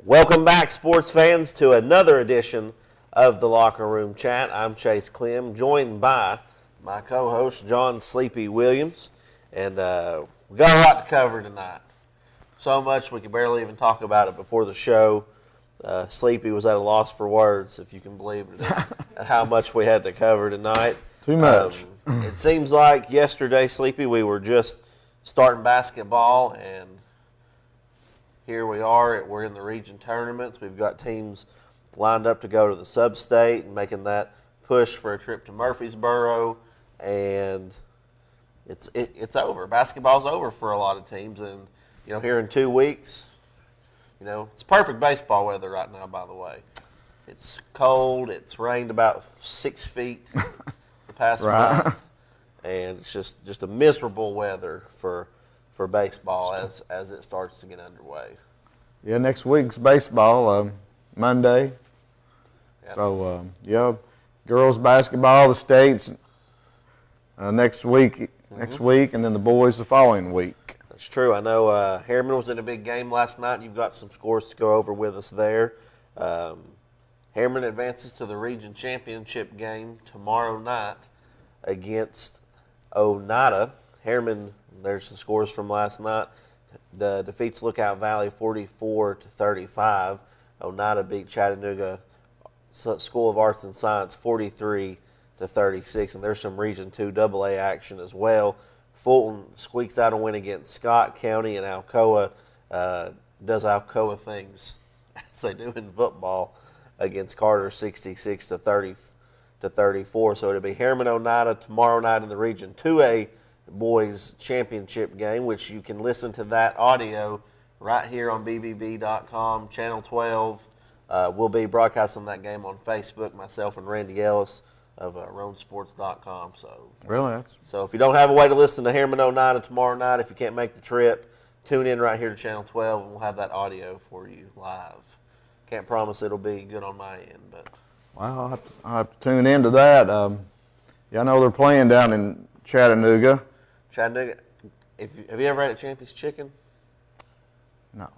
Welcome back, sports fans, to another edition of the Locker Room Chat. I'm Chase Clem, joined by my co-host, John Sleepy Williams. And we got a lot to cover tonight. So much we could barely even talk about it before the show. Sleepy was at a loss for words, if you can believe it, at how much we had to cover tonight. Too much. It seems like yesterday, Sleepy, we were just starting basketball, and here we are. We're in the region tournaments. We've got teams lined up to go to the sub-state and making that push for a trip to Murfreesboro. And it's over. Basketball's over for a lot of teams. And, here in 2 weeks, it's perfect baseball weather right now, by the way. It's cold. It's rained about 6 feet the past month. And it's just a miserable weather for baseball as it starts to get underway. Yeah, next week's baseball, Monday. Yep. So, girls basketball, the states next week, and then the boys the following week. That's true. I know Harriman was in a big game last night. You've got some scores to go over with us there. Harriman advances to the region championship game tomorrow night against Oneida. Harriman, there's the scores from last night. Defeats Lookout Valley 44-35. Oneida beat Chattanooga School of Arts and Science 43-36, and there's some Region 2 AA action as well. Fulton squeaks out a win against Scott County, and Alcoa does Alcoa things as they do in football against Carter 66-34. So it'll be Harriman Oneida tomorrow night in the Region 2A boys championship game, which you can listen to that audio right here on bbb.com, channel 12. We'll be broadcasting that game on Facebook, myself and Randy Ellis of roansports.com. So if you don't have a way to listen to Harriman Oneida tomorrow night, if you can't make the trip, tune in right here to channel 12 and we'll have that audio for you live. Can't promise it'll be good on my end, but Well, I'll have to tune into that. I know they're playing down in Chattanooga. Chattanooga, have you ever had a Champion's Chicken? No.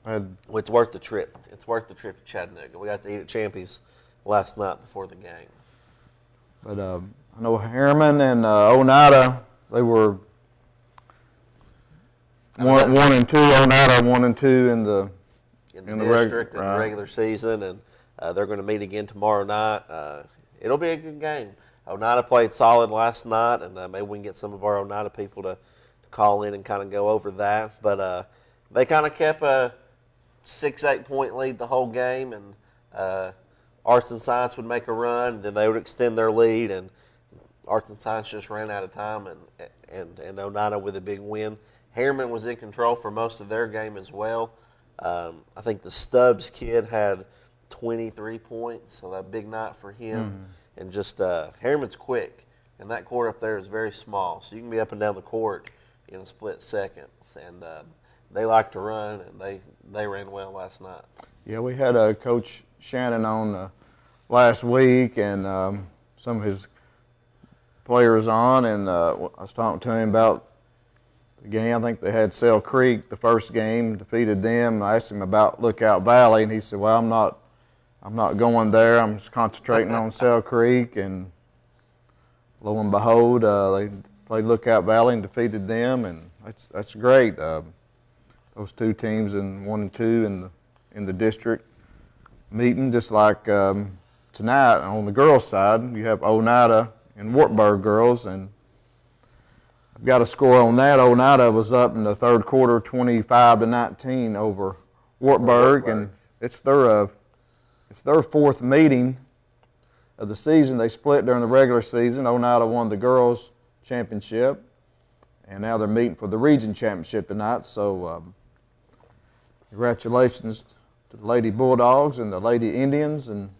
Well, it's worth the trip. It's worth the trip to Chattanooga. We got to eat at Champy's last night before the game. But I know Harriman and Oneida, they were 1-2. Oneida 1-2 in the district in the regular season, and they're going to meet again tomorrow night. It'll be a good game. Oneida played solid last night, and maybe we can get some of our Oneida people to call in and kind of go over that. But they kind of kept a 6-8 point lead the whole game, and Arts and Science would make a run, then they would extend their lead, and Arts and Science just ran out of time, and Oneida with a big win. Harriman was in control for most of their game as well. I think the Stubbs kid had 23 points, so that big night for him. Mm-hmm. And just Harriman's quick, and that court up there is very small, so you can be up and down the court in a split second. And they like to run, and they ran well last night. Yeah, we had Coach Shannon on last week, and some of his players on, and I was talking to him about the game. I think they had Sale Creek the first game, defeated them. I asked him about Lookout Valley, and he said, "Well, I'm not going there. I'm just concentrating on Sale Creek." And lo and behold, they played Lookout Valley and defeated them, and that's great. Those two teams in 1 and 2 in the district meeting, just like tonight on the girls' side, you have Oneida and Wartburg girls, and I've got a score on that. Oneida was up in the third quarter, 25-19 over Wartburg, and it's their fourth meeting of the season. They split during the regular season. Oneida won the girls' championship, and now they're meeting for the region championship tonight. So congratulations to the Lady Bulldogs and the Lady Indians. And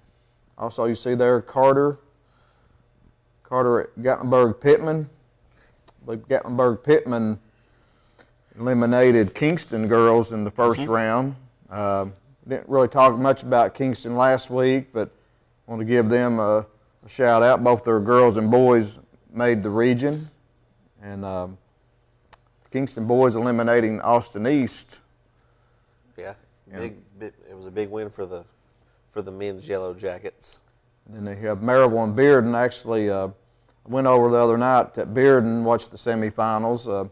also you see there Carter Gatlinburg-Pittman. Gatlinburg-Pittman eliminated Kingston girls in the first round. Didn't really talk much about Kingston last week, but I want to give them a shout out. Both their girls and boys made the region. And Kingston boys eliminating Austin East. Yeah. It was a big win for the men's Yellow Jackets. And then they have Maryville and Bearden. Actually, I went over the other night at Bearden, watched the semifinals.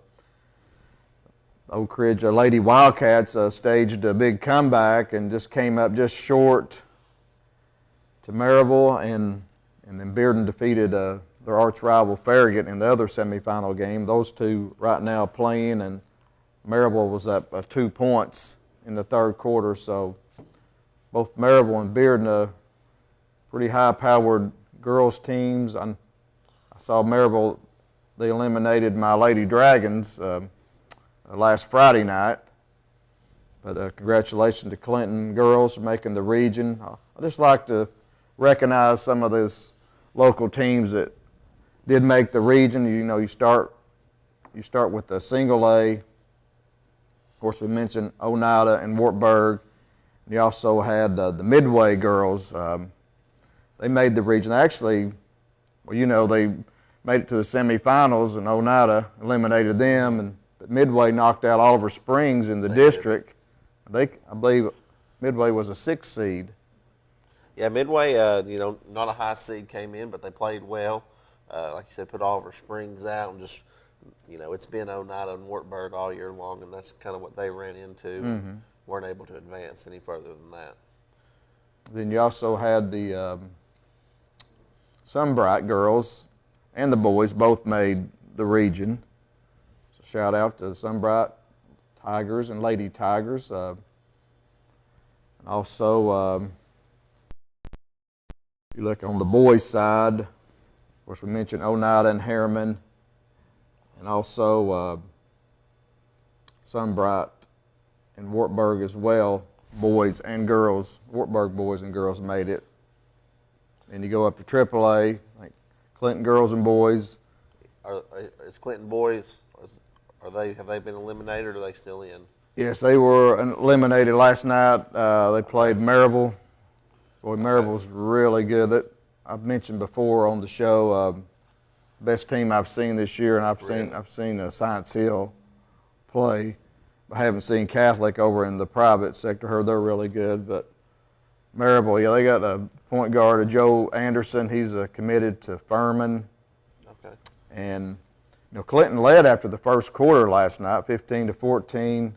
Oak Ridge Lady Wildcats staged a big comeback and just came up just short to Maryville, and then Bearden defeated their arch rival Farragut in the other semifinal game. Those two right now playing, and Maryville was up 2 points in the third quarter. So both Maryville and Bearden, pretty high-powered girls teams. I saw Maryville; they eliminated my Lady Dragons last Friday night. But congratulations to Clinton girls for making the region. I just like to recognize some of those local teams that did make the region. You start with the single A. Of course, we mentioned Oneida and Wartburg. You also had the Midway girls. They made the region. Actually, they made it to the semifinals, and Oneida eliminated them, but Midway knocked out Oliver Springs in the district. I believe Midway was a 6th seed. Yeah, Midway, not a high seed came in, but they played well. Like you said, put Oliver Springs out, and just, it's been Oneida and Wartburg all year long, and that's kind of what they ran into. Mm-hmm. Weren't able to advance any further than that. Then you also had the Sunbright girls and the boys both made the region. So shout out to Sunbright Tigers and Lady Tigers. And also, if you look on the boys' side, of course we mentioned Oneida and Harriman, and also Sunbright and Wartburg as well, boys and girls. Wartburg boys and girls made it. And you go up to AAA, like Clinton girls and boys. Is Clinton boys, have they been eliminated, or are they still in? Yes, they were eliminated last night. They played Maryville. Boy, Maryville's really good. I've mentioned before on the show, best team I've seen this year, and I've seen Science Hill play. I haven't seen Catholic over in the private sector. Heard they're really good, but Maryville, they got a point guard, Joe Anderson. He's committed to Furman. Okay. And Clinton led after the first quarter last night, 15-14.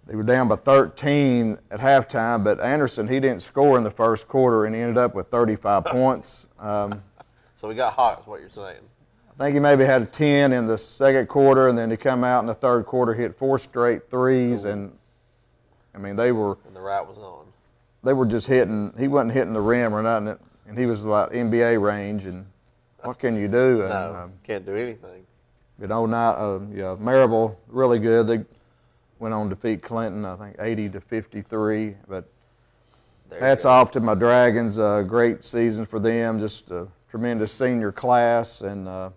They were down by 13 at halftime, but Anderson, he didn't score in the first quarter, and he ended up with 35 points. So he got hot, is what you're saying. I think he maybe had a 10 in the second quarter, and then he come out in the third quarter, hit 4 straight threes, and they were. And the route was on. They were just hitting. He wasn't hitting the rim or nothing, and he was like NBA range. And what can you do? No, can't do anything. Maryville really good. They went on to defeat Clinton, I think 80-53. But hats off to my Dragons. Great season for them. Just a tremendous senior class, and I'm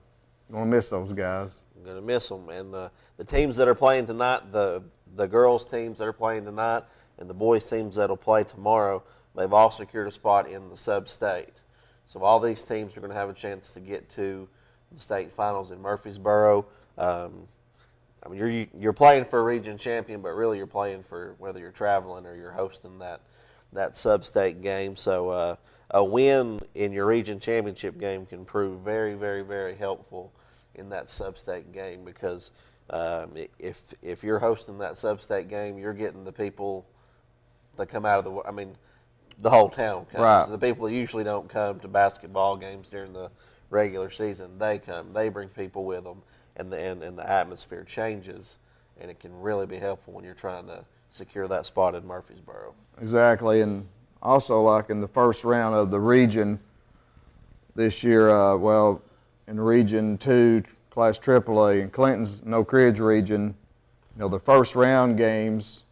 going to miss those guys. I'm going to miss them. And the teams that are playing tonight, the girls' teams that are playing tonight, and the boys' teams that will play tomorrow, they've all secured a spot in the sub-state. So all these teams are going to have a chance to get to the state finals in Murfreesboro. You're playing for a region champion, but really you're playing for whether you're traveling or you're hosting that sub-state game. So a win in your region championship game can prove very, very, very helpful in that sub-state game, because if you're hosting that sub-state game, you're getting the people that come out of the whole town comes. Right. So the people that usually don't come to basketball games during the regular season, they come. They bring people with them, and the atmosphere changes, and it can really be helpful when you're trying to secure that spot in Murfreesboro. Exactly, and also like in the first round of the region this year, in Region 2, Class AAA, in Clinton's and Oak Ridge region, the first round games,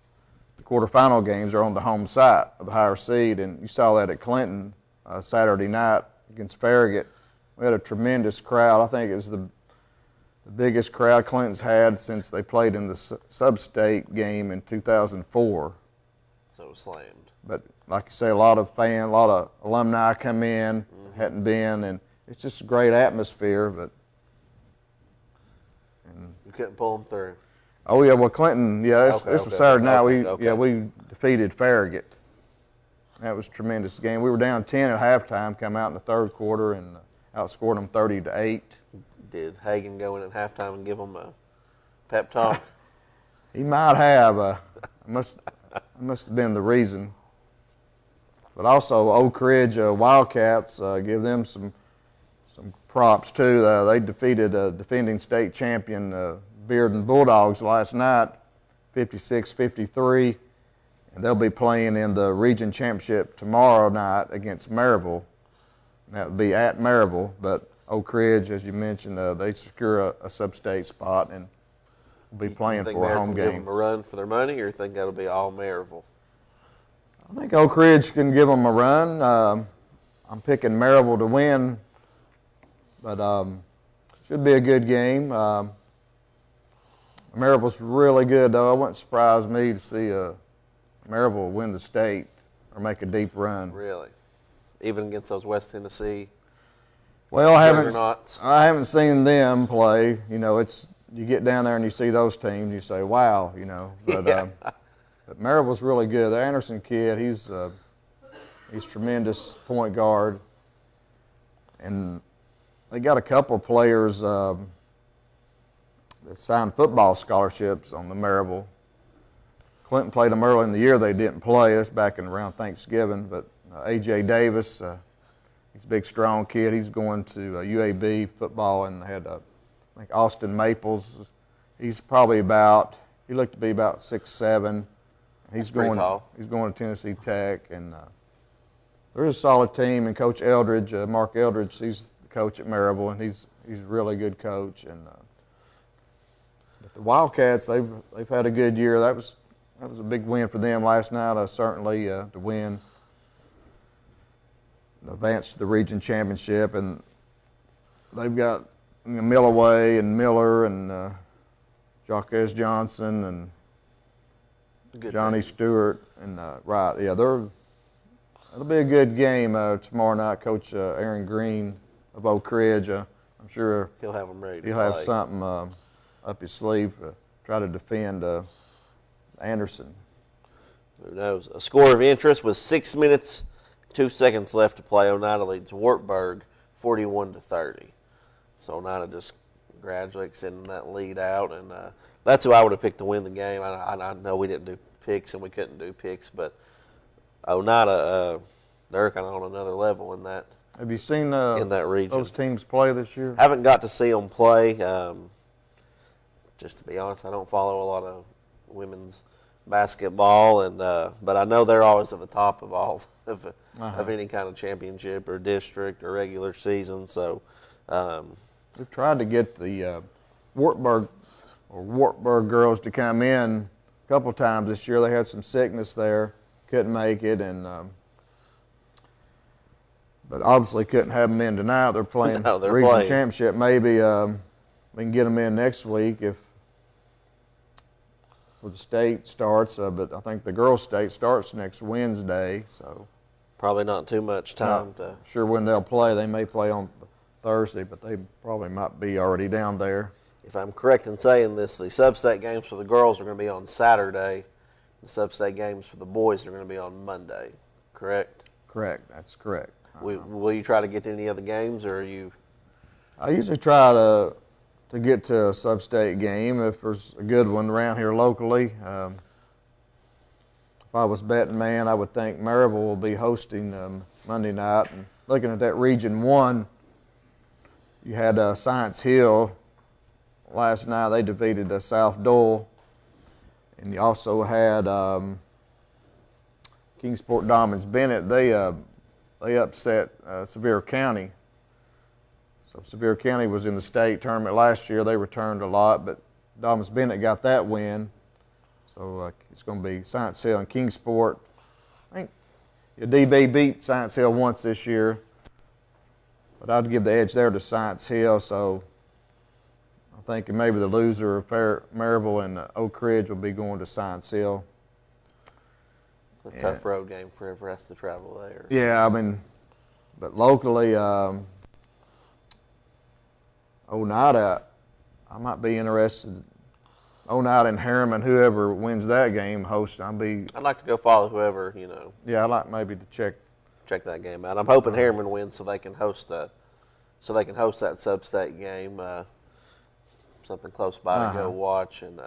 the quarterfinal games are on the home site of the higher seed, and you saw that at Clinton Saturday night against Farragut. We had a tremendous crowd. I think it was the biggest crowd Clinton's had since they played in the sub-state game in 2004. So it was slammed. But like you say, a lot of alumni come in, hadn't been, and it's just a great atmosphere. But you couldn't pull them through. Oh yeah, well Clinton, this was Saturday night. We defeated Farragut. That was a tremendous game. We were down 10 at halftime, come out in the third quarter and outscored them 30-8. Did Hagan go in at halftime and give them a pep talk? He might have. Must have been the reason. But also Oak Ridge Wildcats, give them some props too. They defeated defending state champion Bearden Bulldogs last night, 56-53, and they'll be playing in the region championship tomorrow night against Maryville. That would be at Maryville, but Oak Ridge, as you mentioned, they secure a sub-state spot and will be playing for a home game. Give them a run for their money, or you think that'll be all Maryville? I think Oak Ridge can give them a run. I'm picking Maryville to win, but should be a good game. Maryville's really good, though. It wouldn't surprise me to see Maryville win the state or make a deep run. Really? Even against those West Tennessee well, juggernauts? I haven't seen them play. You know, you get down there and you see those teams, you say, wow, you know. But, yeah. But Maryville's really good. The Anderson kid, he's tremendous point guard. And they got a couple players that signed football scholarships on the Maryville. Clinton played them early in the year. They didn't play. That's back in around Thanksgiving. But A.J. Davis, he's a big, strong kid. He's going to UAB football, and they had, I think, Austin Maples. He's probably he looked to be about 6'7". He's going to Tennessee Tech, and they're a solid team. And Coach Eldridge, Mark Eldridge, he's the coach at Maryville, and he's a really good coach. And but the Wildcats, they've had a good year. That was a big win for them last night. Certainly to win, advance to the region championship, and they've got Millaway and Miller and Jacques Johnson and Good Johnny team. Stewart and right, yeah, it'll be a good game tomorrow night. Coach Aaron Green of Oak Ridge, I'm sure He'll have them ready. he'll have something up his sleeve to try to defend Anderson. Who knows? A score of interest with 6 minutes, 2 seconds left to play. Oneida leads Wartburg 41-30. So Oneida just gradually extending that lead out, and that's who I would have picked to win the game. I know we didn't do picks and we couldn't do picks, but Oneida, they're kind of on another level in that. Have you seen in that region those teams play this year? Haven't got to see them play. Just to be honest, I don't follow a lot of women's basketball, and but I know they're always at the top of all of any kind of championship or district or regular season. So We've tried to get the Wartburg girls to come in a couple times this year. They had some sickness there, couldn't make it, and but obviously couldn't have them in tonight. They're playing the regional championship. Maybe we can get them in next week if the state starts. But I think the girls' state starts next Wednesday, so probably not too much time to. Sure, when they'll play, they may play on Thursday, but they probably might be already down there. If I'm correct in saying this, the sub-state games for the girls are going to be on Saturday. The sub-state games for the boys are going to be on Monday, correct? Correct, that's correct. Will you try to get to any other games, or are you? I usually try to get to a sub-state game if there's a good one around here locally. If I was betting man, I would think Maryville will be hosting Monday night. And looking at that Region 1, you had Science Hill last night. They defeated South Dole. And you also had Kingsport Dobbins Bennett. They upset Sevier County. So Sevier County was in the state tournament last year. They returned a lot, but Dobbins Bennett got that win. So it's going to be Science Hill and Kingsport. I think DB beat Science Hill once this year, but I'd give the edge there to Science Hill. So I'm thinking maybe the loser of Maryville and Oak Ridge will be going to Science Hill. A tough road game for whoever has to travel there. Yeah, I mean, but locally, Oneida, I might be interested Oneida and Harriman, whoever wins that game, host. I'd like to go follow whoever, Yeah, I'd like maybe to check that game out. I'm hoping Harriman wins so they can host that sub-state game. Something close by to go watch, and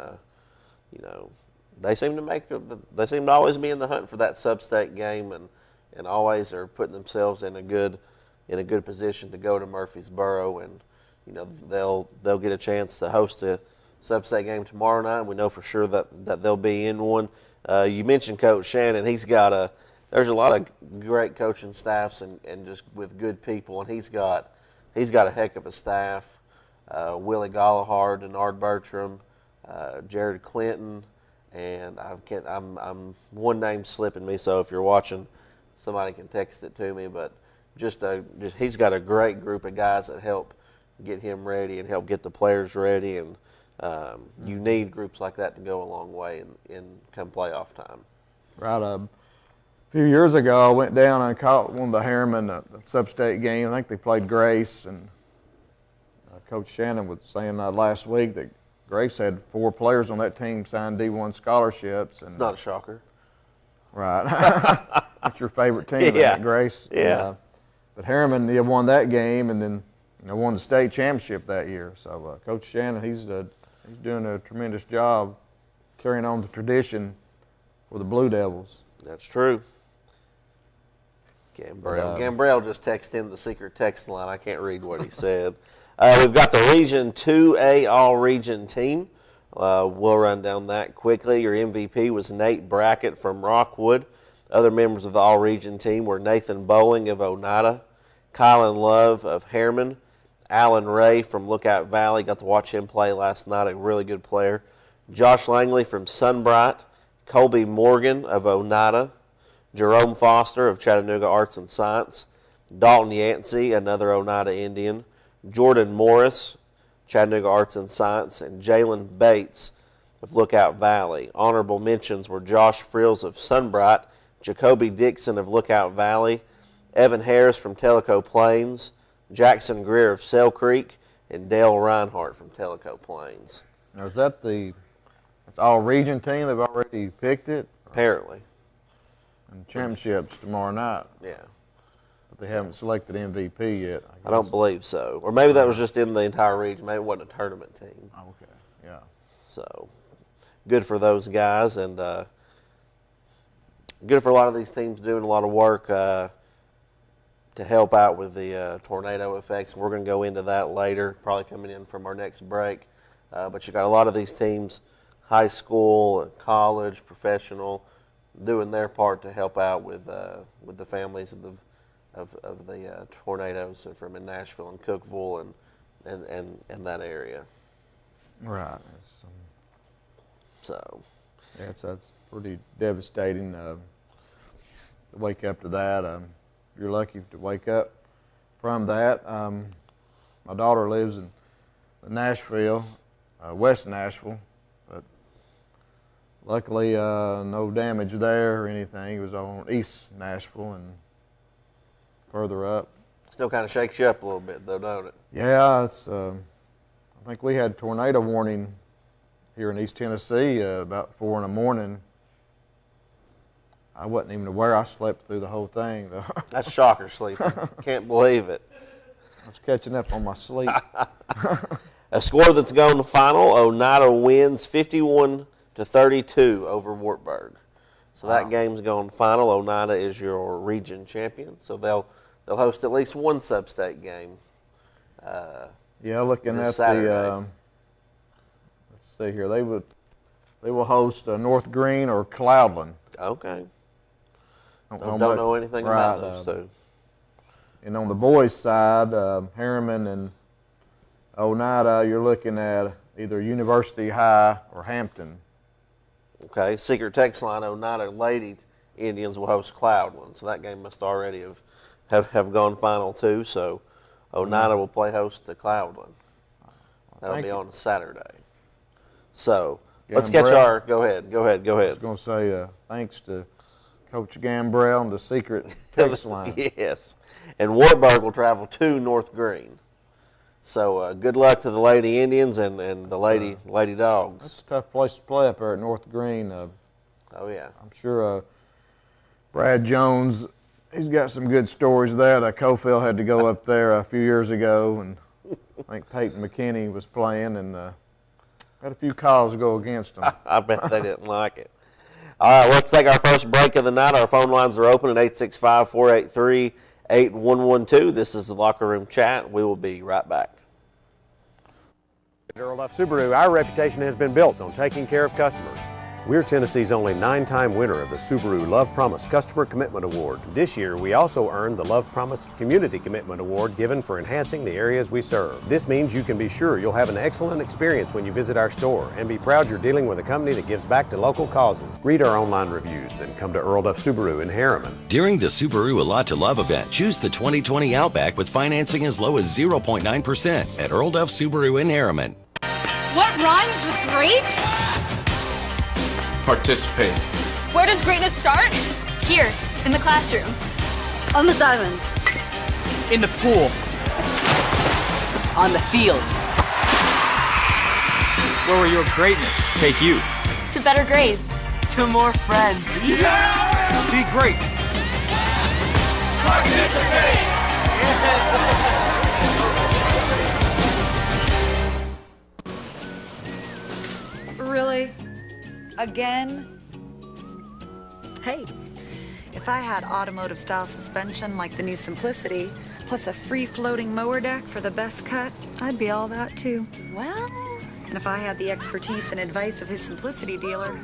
they seem to always be in the hunt for that sub-state game, and always are putting themselves in a good position to go to Murfreesboro, and they'll get a chance to host a sub-state game tomorrow night. We know for sure that they'll be in one. You mentioned Coach Shannon. There's a lot of great coaching staffs and just with good people, and he's got a heck of a staff. Willie Gollihard, Denard Bertram, Jared Clinton, and I'm one name slipping me. So if you're watching, somebody can text it to me. But just he's got a great group of guys that help get him ready and help get the players ready. And you need groups like that to go a long way in come playoff time. Right. A few years ago, I went down and caught one of the Harriman the sub-state game. I think they played Grace, and Coach Shannon was saying last week that Grace had 4 players on that team signed D1 scholarships. And it's not a shocker. Right. That's your favorite team, isn't Yeah. it, Grace? Yeah. But Harriman won that game and then won the state championship that year. So Coach Shannon, he's doing a tremendous job carrying on the tradition for the Blue Devils. That's true. Gambrell just texted in the secret text line. I can't read what he said. We've got the Region 2A All-Region team. We'll run down that quickly. Your MVP was Nate Brackett from Rockwood. Other members of the All-Region team were Nathan Bowling of Oneida, Kylan Love of Harriman, Alan Ray from Lookout Valley. Got to watch him play last night, a really good player. Josh Langley from Sunbright, Colby Morgan of Oneida, Jerome Foster of Chattanooga Arts and Science, Dalton Yancey, another Oneida Indian, Jordan Morris, Chattanooga Arts and Science, and Jalen Bates of Lookout Valley. Honorable mentions were Josh Frills of Sunbright, Jacoby Dixon of Lookout Valley, Evan Harris from Tellico Plains, Jackson Greer of Sell Creek, and Dale Reinhardt from Tellico Plains. Now, is that that's all-region team? They've already picked it? Apparently. And championships tomorrow night. Yeah. But they haven't selected MVP yet. I don't believe so. Or maybe that was just in the entire region. Maybe it wasn't a tournament team. Okay, yeah. So, good for those guys, and good for a lot of these teams doing a lot of work to help out with the tornado effects. We're going to go into that later, probably coming in from our next break. But you got a lot of these teams, high school, college, professional, doing their part to help out with the families of the tornadoes from in Nashville and Cookeville and that area. Right. So. Yeah, that's pretty devastating to wake up to that. You're lucky to wake up from that. My daughter lives in Nashville, West Nashville, but luckily no damage there or anything. It was on East Nashville and further up. Still kind of shakes you up a little bit, though, don't it? Yeah, I think we had tornado warning here in East Tennessee about 4 in the morning. I wasn't even aware. I slept through the whole thing, though. That's shocker sleeping. Can't believe it. I was catching up on my sleep. A score that's gone to final, Oneida wins 51-32 over Wartburg. So that game's gone final. Oneida is your region champion. So they'll host at least one sub-state game. Yeah, looking at Saturday. Let's see here. They will host North Green or Cloudland. Okay. Don't much, know anything about those. So. And on the boys' side, Harriman and Oneida, you're looking at either University High or Hampton. Okay. Secret text line: Oneida Lady Indians will host Cloudland. So that game must already have gone final too. So Oneida will play host to Cloudland. That'll be on Saturday. So let's catch our. Go ahead. I was going to say thanks to Coach Gambrell and the secret text line. Yes. And Wartburg will travel to North Green. So good luck to the Lady Indians and the Lady Dogs. That's a tough place to play up there at North Green. Oh, yeah. I'm sure Brad Jones, he's got some good stories there. That Cofield had to go up there a few years ago, and I think Peyton McKinney was playing, and had a few calls go against him. I bet they didn't like it. All right, let's take our first break of the night. Our phone lines are open at 865-483-8112. This is the Locker Room Chat. We will be right back. At Earl Duff Subaru, our reputation has been built on taking care of customers. We're Tennessee's only 9-time winner of the Subaru Love Promise Customer Commitment Award. This year, we also earned the Love Promise Community Commitment Award given for enhancing the areas we serve. This means you can be sure you'll have an excellent experience when you visit our store and be proud you're dealing with a company that gives back to local causes. Read our online reviews and come to Earl Duff Subaru in Harriman. During the Subaru A Lot to Love event, choose the 2020 Outback with financing as low as 0.9% at Earl Duff Subaru in Harriman. What rhymes with great? Participate. Where does greatness start? Here, in the classroom. On the diamond. In the pool. On the field. Where will your greatness take you? To better grades. To more friends. Yeah! Be great. Participate! Really? Again? Hey, if I had automotive style suspension like the new Simplicity, plus a free floating mower deck for the best cut, I'd be all that too. Well... And if I had the expertise and advice of his Simplicity dealer,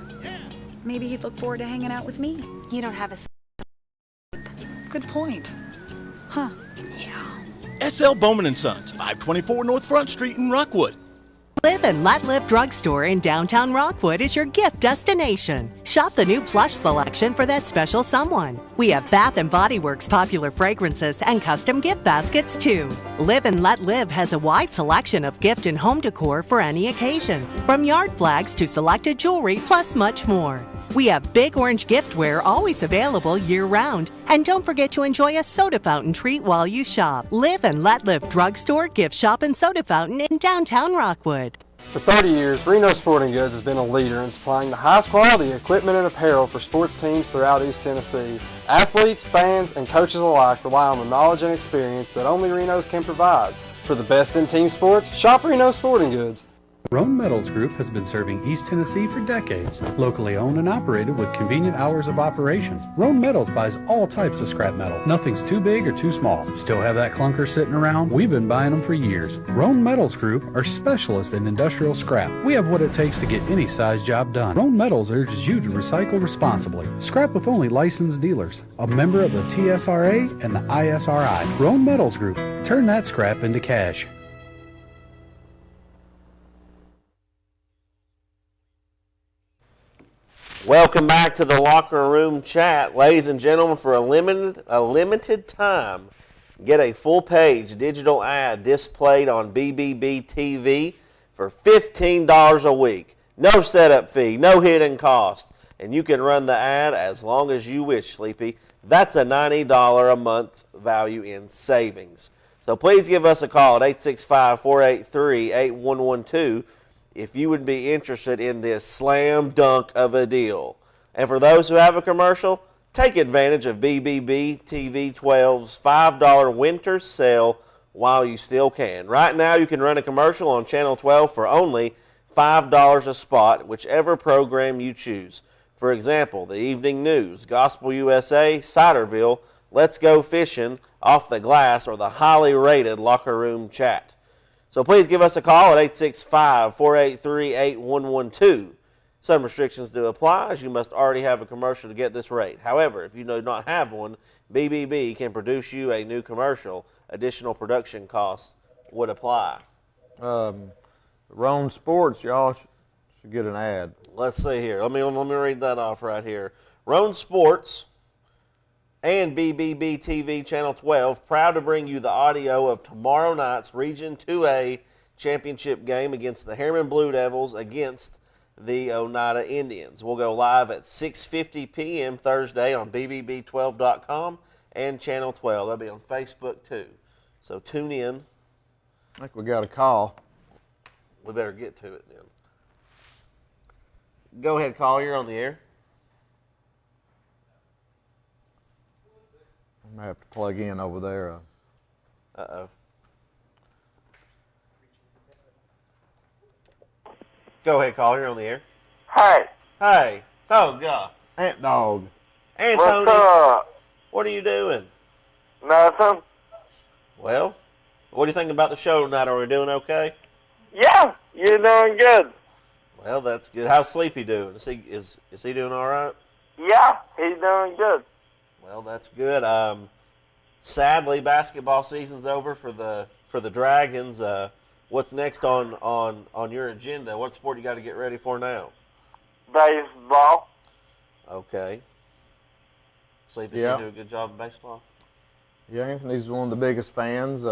maybe he'd look forward to hanging out with me. You don't have a... Good point. Huh. Yeah. SL Bowman & Sons, 524 North Front Street in Rockwood. Live and Let Live Drugstore in downtown Rockwood is your gift destination. Shop the new plush selection for that special someone. We have Bath & Body Works popular fragrances and custom gift baskets too. Live and Let Live has a wide selection of gift and home decor for any occasion, from yard flags to selected jewelry plus much more. We have Big Orange giftware always available year-round. And don't forget to enjoy a soda fountain treat while you shop. Live and Let Live Drugstore, Gift Shop, and Soda Fountain in downtown Rockwood. For 30 years, Reno Sporting Goods has been a leader in supplying the highest quality equipment and apparel for sports teams throughout East Tennessee. Athletes, fans, and coaches alike rely on the knowledge and experience that only Reno's can provide. For the best in team sports, shop Reno Sporting Goods. Roan Metals Group has been serving East Tennessee for decades. Locally owned and operated with convenient hours of operation. Roan Metals buys all types of scrap metal. Nothing's too big or too small. Still have that clunker sitting around? We've been buying them for years. Roan Metals Group are specialists in industrial scrap. We have what it takes to get any size job done. Roan Metals urges you to recycle responsibly. Scrap with only licensed dealers. A member of the TSRA and the ISRI. Roan Metals Group. Turn that scrap into cash. Welcome back to the Locker Room Chat. Ladies and gentlemen, for a limited time, get a full-page digital ad displayed on BBB TV for $15 a week. No setup fee, no hidden cost, and you can run the ad as long as you wish, Sleepy. That's a $90 a month value in savings. So please give us a call at 865-483-8112 if you would be interested in this slam dunk of a deal. And for those who have a commercial, take advantage of BBB TV 12's $5 winter sale while you still can. Right now you can run a commercial on Channel 12 for only $5 a spot, whichever program you choose. For example, the Evening News, Gospel USA, Ciderville, Let's Go Fishing, Off the Glass, or the highly rated Locker Room Chat. So please give us a call at 865-483-8112. Some restrictions do apply, as you must already have a commercial to get this rate. However, if you do not have one, BBB can produce you a new commercial. Additional production costs would apply. Roan Sports, y'all should get an ad. Let's see here. Let me read that off right here. Roan Sports and BBB TV Channel 12, proud to bring you the audio of tomorrow night's Region 2A championship game against the Harriman Blue Devils against the Oneida Indians. We'll go live at 6:50 p.m. Thursday on BBB12.com and Channel 12. That'll be on Facebook too. So tune in I think we got a call. We better get to it then. Go ahead, call. You're on the air. I might have to plug in over there. Uh-oh. Go ahead, call. You're on the air. Hey. Hey. Oh, God. Ant Dog. Anthony. What's up? What are you doing? Nothing. Well, what do you think about the show tonight? Are we doing okay? Yeah, you're doing good. Well, that's good. How's Sleepy doing? Is he doing all right? Yeah, he's doing good. Well, that's good. Sadly, basketball season's over for the Dragons. What's next on your agenda? What sport you got to get ready for now? Baseball. Okay. Sleepy's Yeah. doing a good job in baseball. Yeah, Anthony's one of the biggest fans.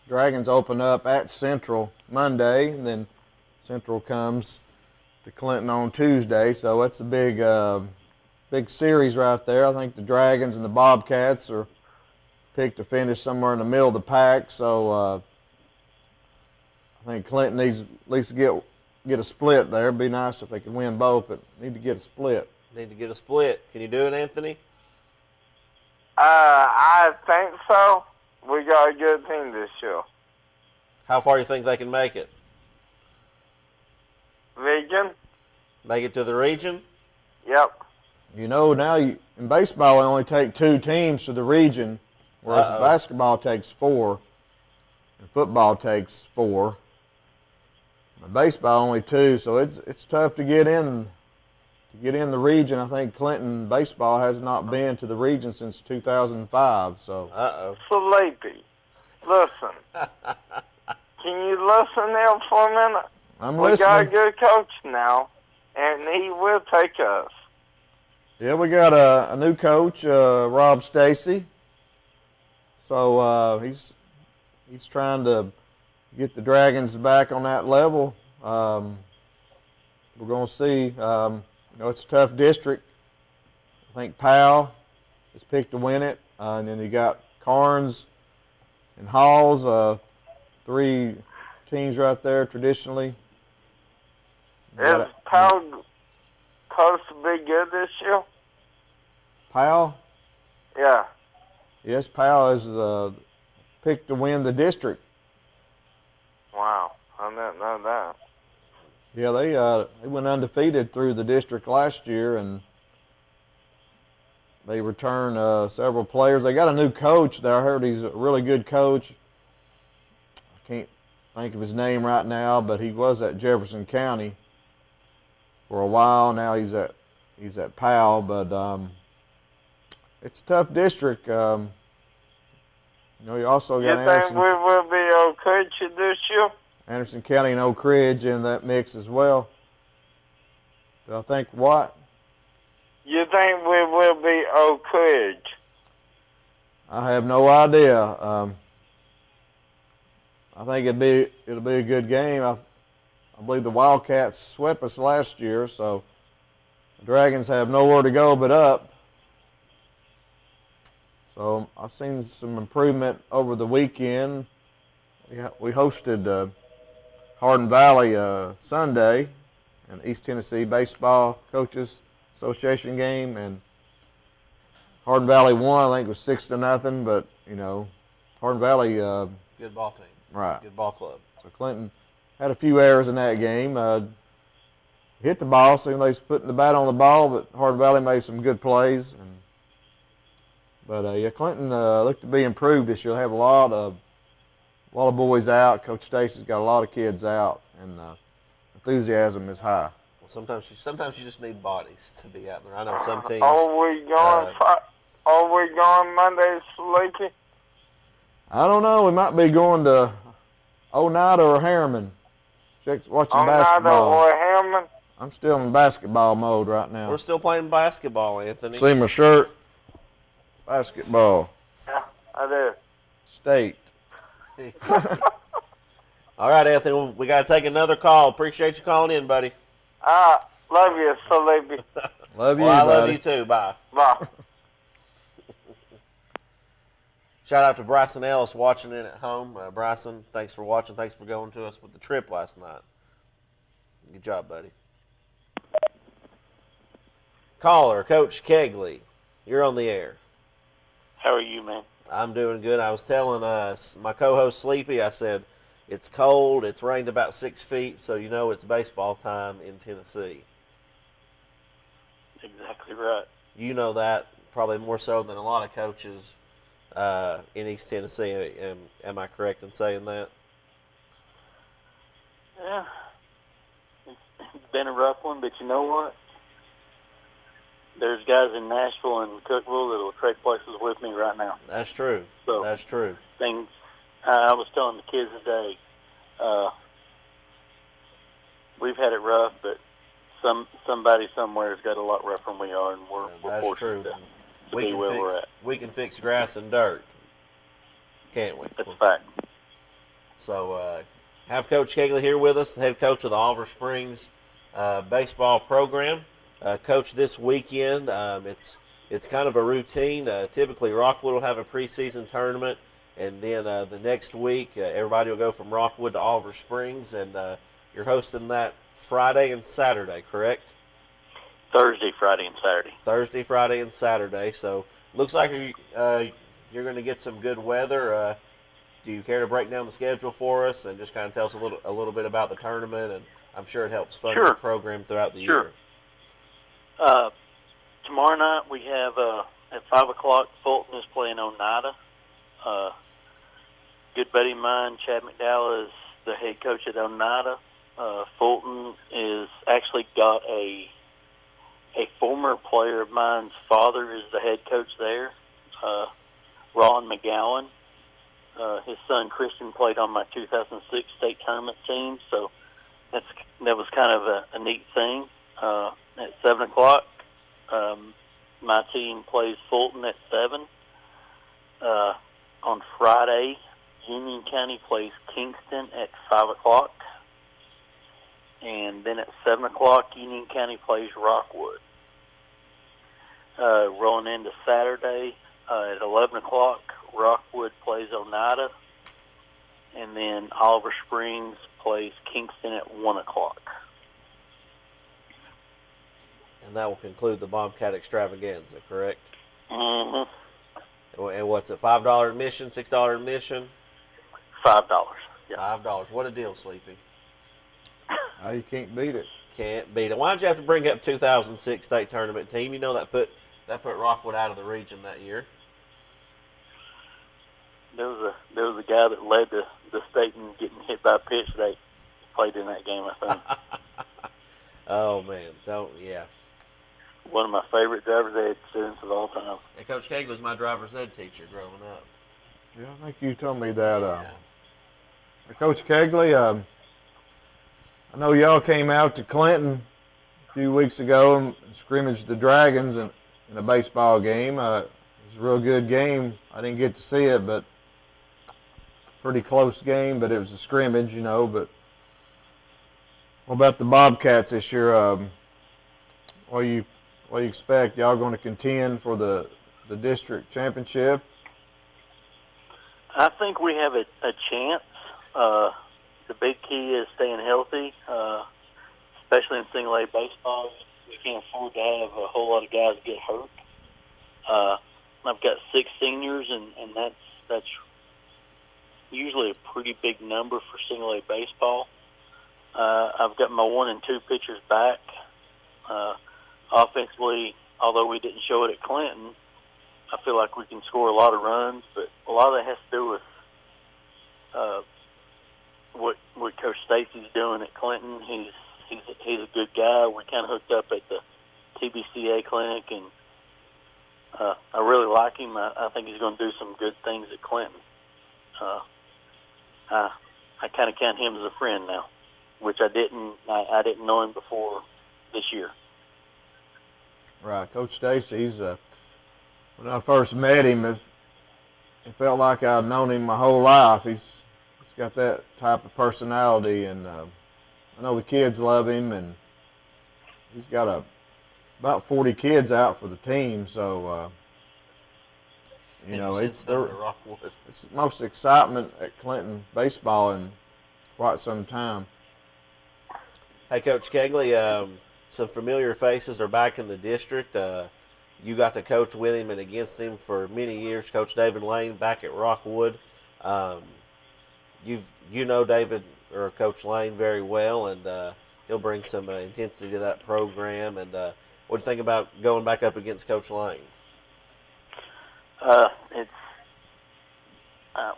Dragons open up at Central Monday, and then Central comes to Clinton on Tuesday. So that's a big series right there. I think the Dragons and the Bobcats are picked to finish somewhere in the middle of the pack. So I think Clinton needs at least to get a split there. It'd be nice if they could win both, but need to get a split. Need to get a split. Can you do it, Anthony? I think so. We got a good team this year. How far do you think they can make it? Region? Make it to the region? Yep. You know, now in baseball, they only take 2 teams to the region, whereas basketball takes 4, and football takes 4. And baseball only 2, so it's tough to get in. To get in the region, I think Clinton baseball has not been to the region since 2005. So. Sleepy. Listen. Can you listen there for a minute? I'm listening. We got a good coach now, and he will take us. Yeah, we got a new coach, Rob Stacy. So he's trying to get the Dragons back on that level. We're going to see. It's a tough district. I think Powell is picked to win it. And then you got Carnes and Halls, 3 teams right there traditionally. Is Powell supposed to be good this year? Powell? Yeah. Yes, Powell is picked to win the district. Wow, I didn't know that. Yeah, they went undefeated through the district last year, and they returned several players. They got a new coach there. I heard he's a really good coach. I can't think of his name right now, but he was at Jefferson County for a while. Now he's at Powell, but it's a tough district. You also got Anderson. You think we will be okay this year? Anderson County and Oak Ridge in that mix as well. Do I think what? You think we will be Oak Ridge? I have no idea. I think it'll be a good game. I believe the Wildcats swept us last year, so the Dragons have nowhere to go but up. So I've seen some improvement over the weekend. We hosted Hardin Valley Sunday, an East Tennessee Baseball Coaches Association game, and Hardin Valley won. I think it was 6-0, but Hardin Valley. Good ball team. Right. Good ball club. So Clinton had a few errors in that game. Hit the ball, seemed like he was putting the bat on the ball, but Hardin Valley made some good plays. But Clinton looked to be improved this year. They have a lot of boys out. Coach Stacy's got a lot of kids out, and enthusiasm is high. Well, sometimes you just need bodies to be out there. I know some teams. Are we going Monday, Sleepy? I don't know. We might be going to Oneida or Harriman. Watching basketball. Oneida or Harriman? I'm still in basketball mode right now. We're still playing basketball, Anthony. See my shirt? Basketball. Yeah, I do. State. All right, Anthony, we got to take another call. Appreciate you calling in, buddy. Love you, Sleepy. Love you, I buddy. love you too. Bye. Bye. Shout out to Bryson Ellis watching in at home. Bryson, thanks for watching. Thanks for going to us with the trip last night. Good job, buddy. Caller, Coach Kegley, you're on the air. How are you, man? I'm doing good. I was telling my co-host Sleepy, I said, it's cold. It's rained about 6 feet, so you know it's baseball time in Tennessee. Exactly right. You know that probably more so than a lot of coaches in East Tennessee. Am I correct in saying that? Yeah. It's been a rough one, but you know what? There's guys in Nashville and Cookeville that will trade places with me right now. That's true. So that's true. Things. I was telling the kids today, we've had it rough, but somebody somewhere has got a lot rougher than we are, and we're fortunate to be where we're at. We can fix grass and dirt, can't we? That's a fact. So have Coach Kegley here with us, the head coach of the Oliver Springs baseball program. Coach, this weekend, it's kind of a routine. Typically, Rockwood will have a preseason tournament, and then the next week, everybody will go from Rockwood to Oliver Springs, and you're hosting that Friday and Saturday, correct? Thursday, Friday, and Saturday. Thursday, Friday, and Saturday. So looks like you're going to get some good weather. Do you care to break down the schedule for us and just kind of tell us a little bit about the tournament? And I'm sure it helps fund the program throughout the year. Tomorrow night we have at 5 o'clock, Fulton is playing Oneida. Good buddy of mine, Chad McDowell, is the head coach at Oneida. Fulton is actually got a former player of mine's father is the head coach there, Ron McGowan. His son Christian played on my 2006 state tournament team, so that was kind of a neat thing. At 7 o'clock, my team plays Fulton at 7. On Friday, Union County plays Kingston at 5 o'clock. And then at 7 o'clock, Union County plays Rockwood. Rolling into Saturday, at 11 o'clock, Rockwood plays Oneida. And then Oliver Springs plays Kingston at 1 o'clock. And that will conclude the Bobcat Extravaganza, correct? Mm-hmm. And what's it, $5 admission, $6 admission? $5. Yeah. $5. What a deal, Sleepy. You can't beat it. Can't beat it. Why did you have to bring up 2006 state tournament team? You know that put Rockwood out of the region that year. There was a guy that led the state in getting hit by a pitch. They played in that game, I think. Oh man, One of my favorite driver's ed students of all time. And Coach Kegley was my driver's ed teacher growing up. Yeah, I think you told me that. Coach Kegley, I know y'all came out to Clinton a few weeks ago and scrimmaged the Dragons in a baseball game. It was a real good game. I didn't get to see it, but pretty close game, but it was a scrimmage, but what about the Bobcats this year? What do you expect? Y'all going to contend for the district championship? I think we have a chance. The big key is staying healthy, especially in single A baseball. We can't afford to have a whole lot of guys get hurt. I've got 6 seniors, and that's usually a pretty big number for single A baseball. I've got my 1 and 2 pitchers back. Offensively, although we didn't show it at Clinton, I feel like we can score a lot of runs, but a lot of that has to do with what Coach Stacy's doing at Clinton. He's a good guy. We kind of hooked up at the TBCA clinic, and I really like him. I think he's going to do some good things at Clinton. I kind of count him as a friend now, which I didn't know him before this year. Right, Coach Stacy. When I first met him, it felt like I'd known him my whole life. He's got that type of personality, and I know the kids love him, and he's got about 40 kids out for the team. So You know, Since they're at Rockwood. It's the most excitement at Clinton baseball in quite some time. Hey, Coach Kegley, some familiar faces are back in the district. You got to coach with him and against him for many years, Coach David Lane back at Rockwood. You know David or Coach Lane very well, and he'll bring some intensity to that program. And what do you think about going back up against Coach Lane? It's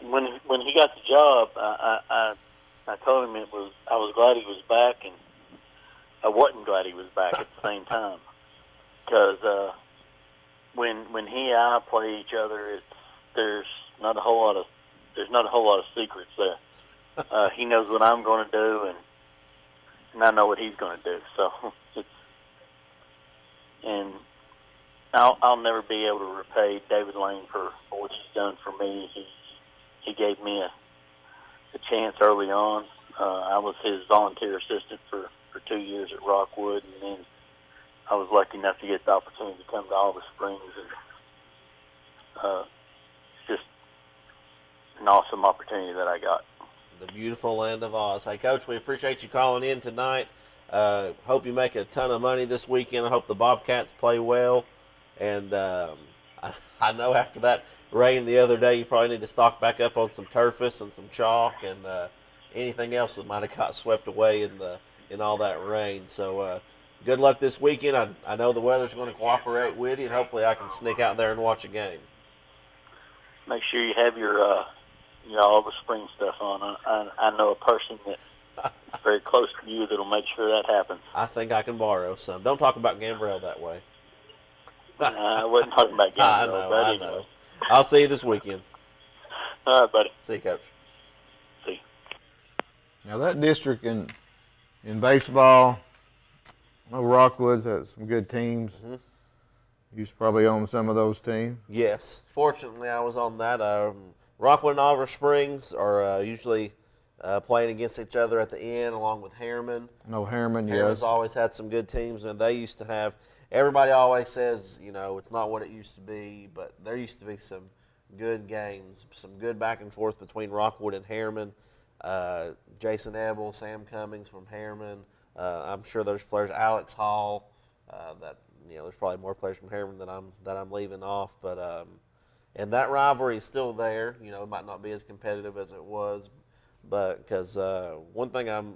when he got the job, I told him I was glad he was back, and I wasn't glad he was back at the same time, because when he and I play each other, there's not a whole lot of secrets there. He knows what I'm going to do, and I know what he's going to do. So and I'll never be able to repay David Lane for what he's done for me. He gave me a chance early on. I was his volunteer assistant for 2 years at Rockwood, and then I was lucky enough to get the opportunity to come to Olive Springs, and it's just an awesome opportunity that I got. The beautiful land of Oz. Hey, Coach, we appreciate you calling in tonight. Hope you make a ton of money this weekend. I hope the Bobcats play well. And I know after that rain the other day, you probably need to stock back up on some turfus and some chalk and anything else that might have got swept away in all that rain. So good luck this weekend. I know the weather's going to cooperate with you, and hopefully I can sneak out there and watch a game. Make sure you have your Olive Springs stuff on. I know a person that's very close to you that'll make sure that happens. I think I can borrow some. Don't talk about Gambrell that way. I wasn't talking about Gambrell. I know. I'll see you this weekend. All right, buddy. See you, Coach. See you. Now that district in baseball, I know Rockwood's had some good teams. Mm-hmm. You was probably on some of those teams. Yes. Fortunately, I was on that. Rockwood and Oliver Springs are usually playing against each other at the end, along with Harriman. No, Harriman, Harriman's yes. always had some good teams, and they used to have – everybody always says, it's not what it used to be, but there used to be some good games, some good back and forth between Rockwood and Harriman. Jason Ebel, Sam Cummings from Harriman. I'm sure there's players, Alex Hall, there's probably more players from Harriman that I'm leaving off, but and that rivalry is still there. It might not be as competitive as it was, but because one thing I'm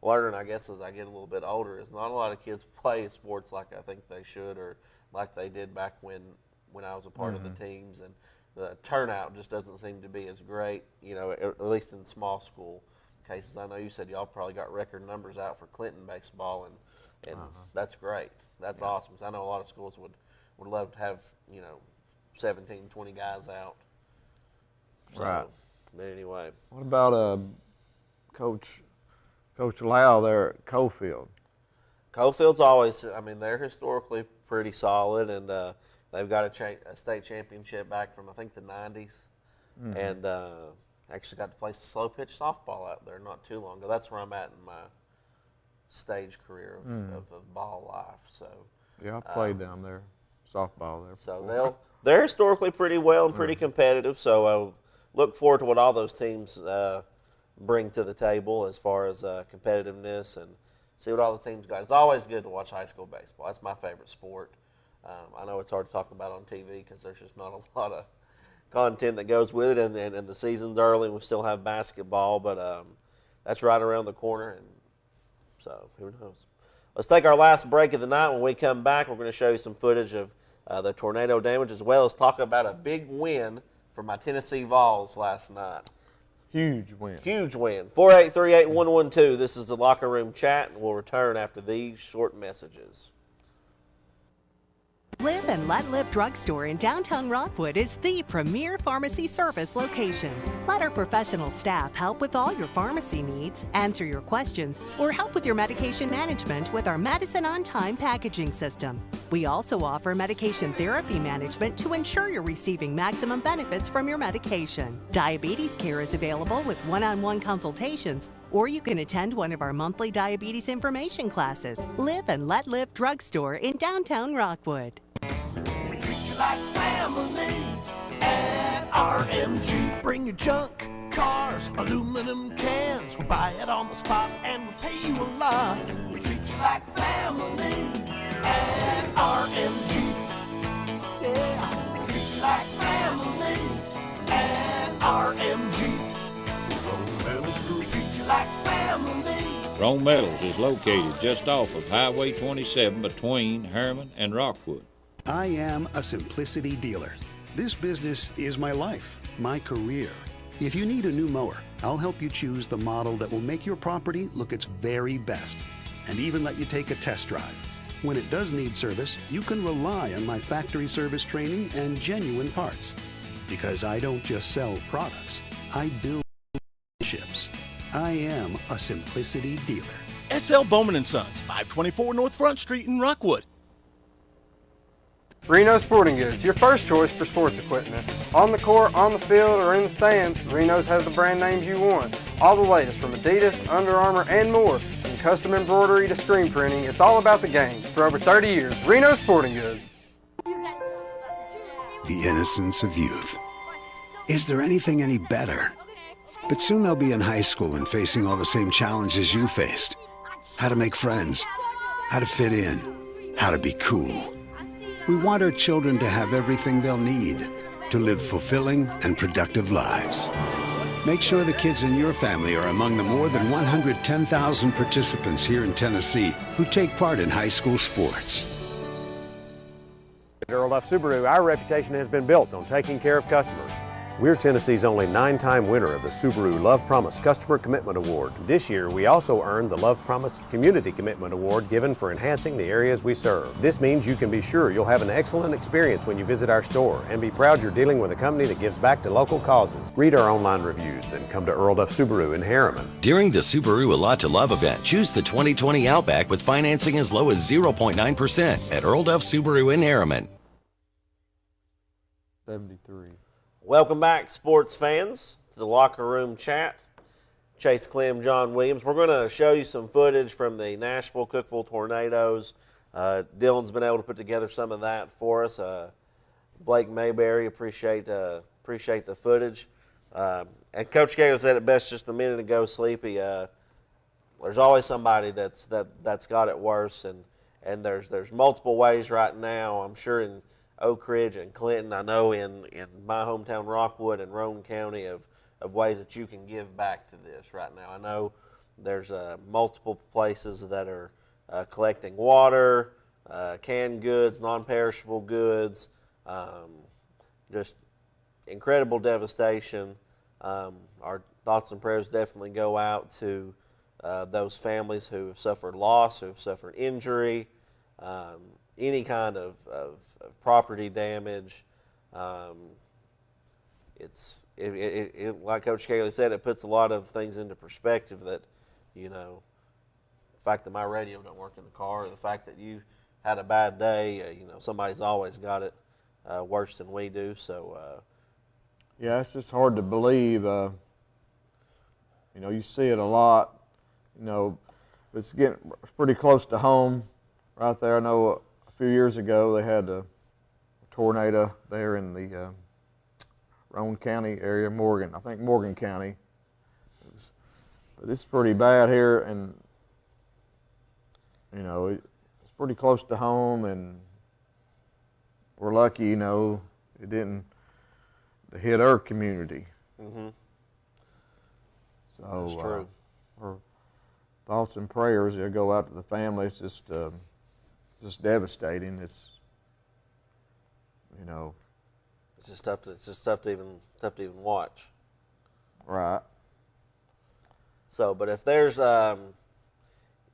learning, I guess, as I get a little bit older, is not a lot of kids play sports like I think they should, or like they did back when I was a part of the teams, and the turnout just doesn't seem to be as great, at least in small school cases. I know you said y'all probably got record numbers out for Clinton baseball, and that's great. That's awesome. So I know a lot of schools would love to have 17, 20 guys out. So, right. But anyway. What about Coach Lau there at Cofield? Cofield's always, they're historically pretty solid, and they've got a state championship back from, I think, the 90s. Mm-hmm. And actually got to play slow pitch softball out there not too long ago. That's where I'm at in my stage career of ball life. So yeah, I played down there, softball there. So they're historically pretty well and pretty competitive. So look forward to what all those teams bring to the table as far as competitiveness, and see what all the teams got. It's always good to watch high school baseball. That's my favorite sport. I know it's hard to talk about on TV because there's just not a lot of content that goes with it, and the season's early, and we still have basketball, but that's right around the corner, and so who knows. Let's take our last break of the night. When we come back, we're going to show you some footage of the tornado damage, as well as talk about a big win for my Tennessee Vols last night. Huge win. Huge win. 4838112. This is the Locker Room Chat, and we'll return after these short messages. Live and Let Live Drugstore in downtown Rockwood is the premier pharmacy service location. Let our professional staff help with all your pharmacy needs, answer your questions, or help with your medication management with our Medicine on Time packaging system. We also offer medication therapy management to ensure you're receiving maximum benefits from your medication. Diabetes care is available with one-on-one consultations, or you can attend one of our monthly diabetes information classes. Live and Let Live Drugstore in downtown Rockwood. We treat you like family. RMG. Bring your junk, cars, aluminum cans. We'll buy it on the spot and we'll pay you a lot. We treat you like family at RMG. Yeah, we treat you like family at RMG. Rome Metals Group treat you like family. Rome Metals is located just off of Highway 27 between Harriman and Rockwood. I am a Simplicity dealer. This business is my life, my career. If you need a new mower, I'll help you choose the model that will make your property look its very best, and even let you take a test drive. When it does need service, you can rely on my factory service training and genuine parts. Because I don't just sell products, I build relationships. I am a Simplicity dealer. S.L. Bowman & Sons, 524 North Front Street in Rockwood. Reno Sporting Goods, your first choice for sports equipment. On the court, on the field, or in the stands, Reno's has the brand names you want. All the latest from Adidas, Under Armour, and more. From custom embroidery to screen printing, it's all about the game. For over 30 years, Reno Sporting Goods. The innocence of youth. Is there anything any better? But soon they'll be in high school and facing all the same challenges you faced. How to make friends, how to fit in, how to be cool. We want our children to have everything they'll need to live fulfilling and productive lives. Make sure the kids in your family are among the more than 110,000 participants here in Tennessee who take part in high school sports. At Earl Duff Subaru, our reputation has been built on taking care of customers. We're Tennessee's only 9-time winner of the Subaru Love Promise Customer Commitment Award. This year, we also earned the Love Promise Community Commitment Award given for enhancing the areas we serve. This means you can be sure you'll have an excellent experience when you visit our store and be proud you're dealing with a company that gives back to local causes. Read our online reviews and come to Earl Duff Subaru in Harriman. During the Subaru A Lot to Love event, choose the 2020 Outback with financing as low as 0.9% at Earl Duff Subaru in Harriman. 73. Welcome back, sports fans, to the Locker Room Chat. Chase Clem, John Williams. We're going to show you some footage from the Nashville-Cookeville tornadoes. Dylan's been able to put together some of that for us. Blake Mayberry, appreciate the footage. And Coach Gayle said it best just a minute ago, Sleepy. There's always somebody that's got it worse, and there's multiple ways right now. I'm sure in Oak Ridge and Clinton, I know in my hometown Rockwood and Roane County of ways that you can give back to this right now. I know there's multiple places that are collecting water, canned goods, non-perishable goods, just incredible devastation. Our thoughts and prayers definitely go out to those families who have suffered loss, who have suffered injury, any kind of property damage. It's like Coach Cayley said, it puts a lot of things into perspective that, you know, the fact that my radio don't work in the car, or the fact that you had a bad day, you know, somebody's always got it worse than we do. So, yeah, it's just hard to believe. You know, you see it a lot. You know, it's pretty close to home right there. I know a few years ago they had a tornado there in the Roane County area, Morgan. I think Morgan County. But it's pretty bad here, and you know, it's pretty close to home, and we're lucky, you know, it didn't hit our community. Mm-hmm. So that's true. Our thoughts and prayers go out to the family. It's just devastating. It's, you know, it's just tough to even watch. Right. So, but if there's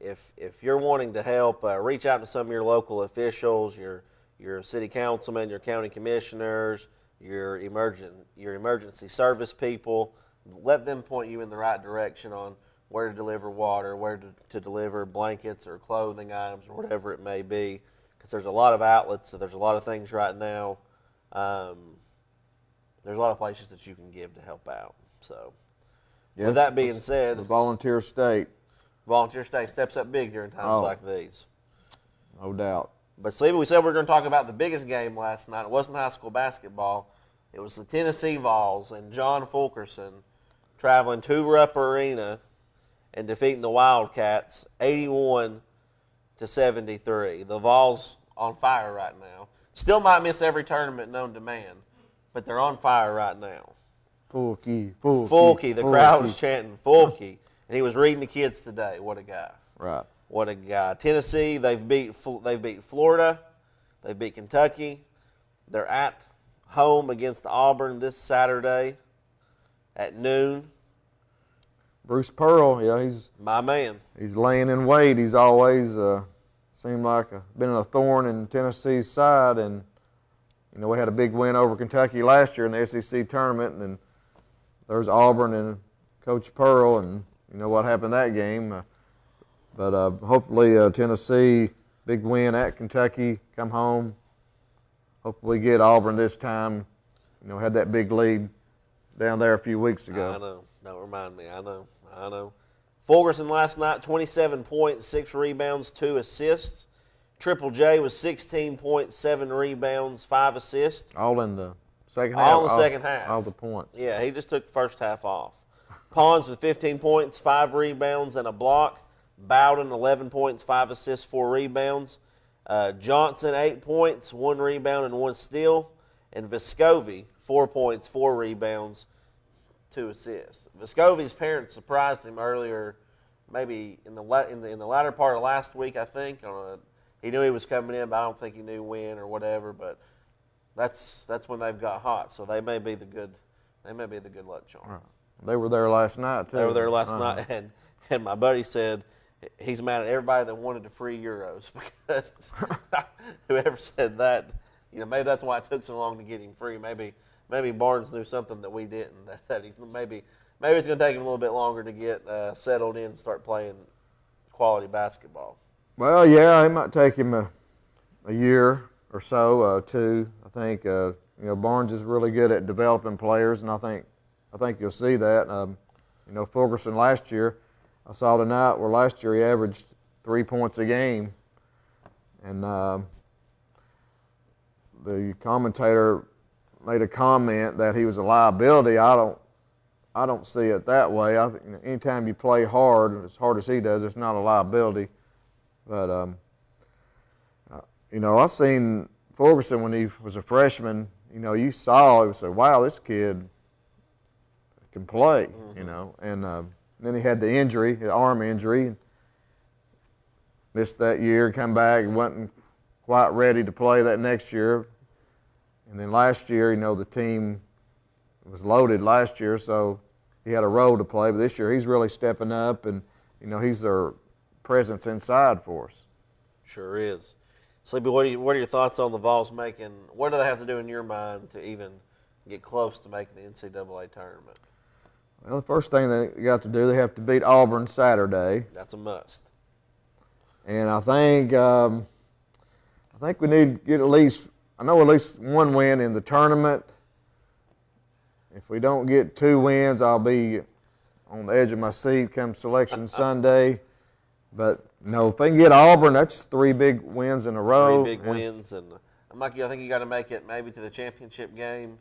if you're wanting to help, reach out to some of your local officials, your city councilmen, your county commissioners, your emergency service people. Let them point you in the right direction on where to deliver water, where to deliver blankets or clothing items or whatever it may be. Because there's a lot of outlets, so there's a lot of things right now. There's a lot of places that you can give to help out. So, yes, with that being said, the volunteer state steps up big during times like these. No doubt. But Steve, we said we were going to talk about the biggest game last night. It wasn't high school basketball. It was the Tennessee Vols and John Fulkerson traveling to Rupp Arena and defeating the Wildcats 81-73. The Vols on fire right now. Still might miss every tournament known to man, but they're on fire right now. Fulke. The crowd was chanting Fulke, and he was reading the kids today. What a guy! Right. What a guy. Tennessee, they've beat Florida, they beat Kentucky. They're at home against Auburn this Saturday at noon. Bruce Pearl, yeah, he's my man. He's laying in wait. He's always seemed like been a thorn in Tennessee's side, and we had a big win over Kentucky last year in the SEC tournament, and then there's Auburn and Coach Pearl, and what happened that game. But hopefully Tennessee, big win at Kentucky, come home. Hopefully get Auburn this time. Had that big lead down there a few weeks ago. I know. Don't remind me. I know. Fulkerson last night, 27 points, 6 rebounds, 2 assists. Triple J was 16 points, 7 rebounds, 5 assists. All in the second half? All in the second half. All the points. Yeah, he just took the first half off. Pons with 15 points, 5 rebounds, and a block. Bowden, 11 points, 5 assists, 4 rebounds. Johnson, 8 points, 1 rebound, and 1 steal. And Vescovi, 4 points, 4 rebounds, 2 assists. Vescovi's parents surprised him earlier, maybe in the latter part of last week, I think. He knew he was coming in, but I don't think he knew when or whatever. But that's when they've got hot, so they may be the good luck charm. Right. They were there last night too. They were there last night, and my buddy said he's mad at everybody that wanted the free Euros because whoever said that, maybe that's why it took so long to get him free. Maybe Barnes knew something that we didn't. That he's maybe it's going to take him a little bit longer to get settled in and start playing quality basketball. Well, yeah, it might take him a year or so, 2. I think Barnes is really good at developing players, and I think you'll see that. Fulkerson last year, I saw tonight where last year he averaged 3 points a game, and the commentator made a comment that he was a liability. I don't see it that way. I think anytime you play hard, as hard as he does, it's not a liability. But I've seen Fulkerson when he was a freshman. You saw it, say, "Wow, this kid can play." Mm-hmm. And then he had the injury, the arm injury, missed that year, come back, wasn't quite ready to play that next year. And then last year, the team was loaded last year, so he had a role to play. But this year, he's really stepping up, and he's their presence inside for us. Sure is. Sleepy, what are your thoughts on the Vols making? What do they have to do in your mind to even get close to making the NCAA tournament? Well, the first thing they got to do, they have to beat Auburn Saturday. That's a must. And I think we need to get at least one win in the tournament. If we don't get 2 wins, I'll be on the edge of my seat come Selection Sunday. But if they can get Auburn, that's 3 big wins in a row. 3 big wins, and I think you got to make it maybe to the championship game.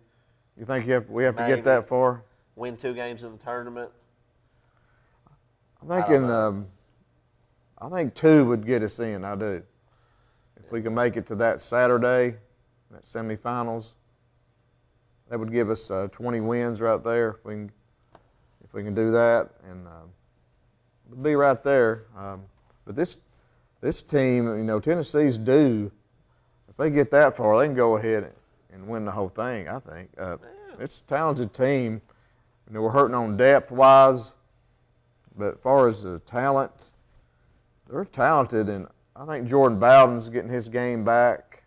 You think we have to get that far? Win 2 games in the tournament. I think 2 would get us in. I do. If we can make it to that Saturday, that semifinals, that would give us 20 wins right there. If we can do that, and we'd be right there. But this team, Tennessee's due. If they get that far, they can go ahead and win the whole thing. I think it's a talented team. We're hurting on depth-wise, but as far as the talent, they're talented, and I think Jordan Bowden's getting his game back.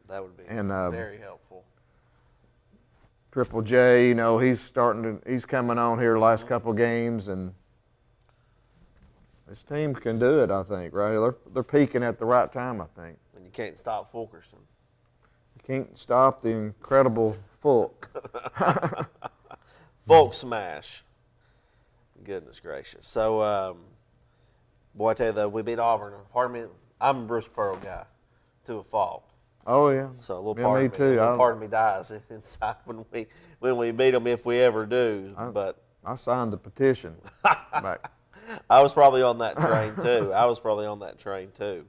That would be very helpful. Triple J, he's coming on here the last couple games, and this team can do it, I think, right? They're peaking at the right time, I think. And you can't stop Fulkerson. You can't stop the incredible Fulk. Fulk smash. Goodness gracious. So, boy, I tell you, we beat Auburn. Pardon me, I'm a Bruce Pearl guy to a fault. Oh yeah. So a little Yeah, part me of me, too. a little part of me dies inside when we beat them, if we ever do. But I signed the petition back. I was probably on that train too.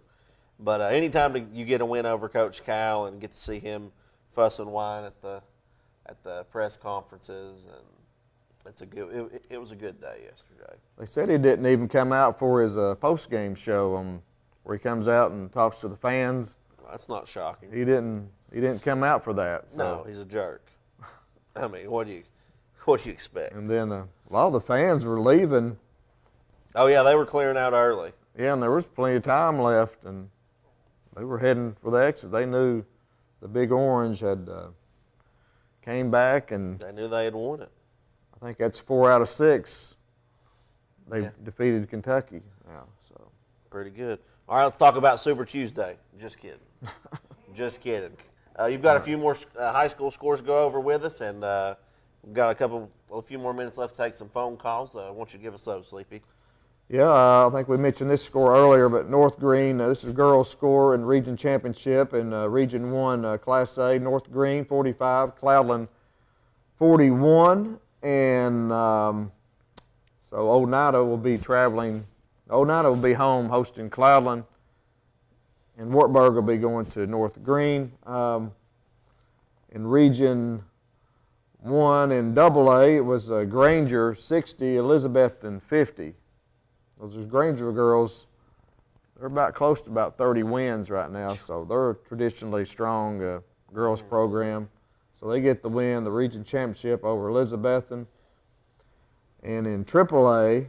But anytime you get a win over Coach Cal and get to see him fuss and whine at the press conferences, and it was a good day yesterday. They said he didn't even come out for his post-game show where he comes out and talks to the fans. That's not shocking. He didn't come out for that. So. No, he's a jerk. I mean, what do you expect? And then a lot of the fans were leaving. Oh yeah, they were clearing out early. Yeah, and there was plenty of time left, and they were heading for the exit. They knew the Big Orange had came back, and they knew they had won it. I think that's 4 out of 6. They defeated Kentucky now, so pretty good. All right, let's talk about Super Tuesday. Just kidding. Just kidding. You've got a few more high school scores to go over with us, and we've got a few more minutes left to take some phone calls. Why don't you give us those, Sleepy? Yeah, I think we mentioned this score earlier, but North Green, this is girls' score in Region Championship in Region 1 Class A. North Green 45, Cloudland 41, and so Oneida will be traveling. Oneida will be home hosting Cloudland, and Wartburg will be going to North Green. In Region 1 in AA, it was Granger 60, Elizabethton 50. Those are Granger girls. They're about close to about 30 wins right now, so they're a traditionally strong girls program. So they get the win, the region championship over Elizabethton. And in AAA,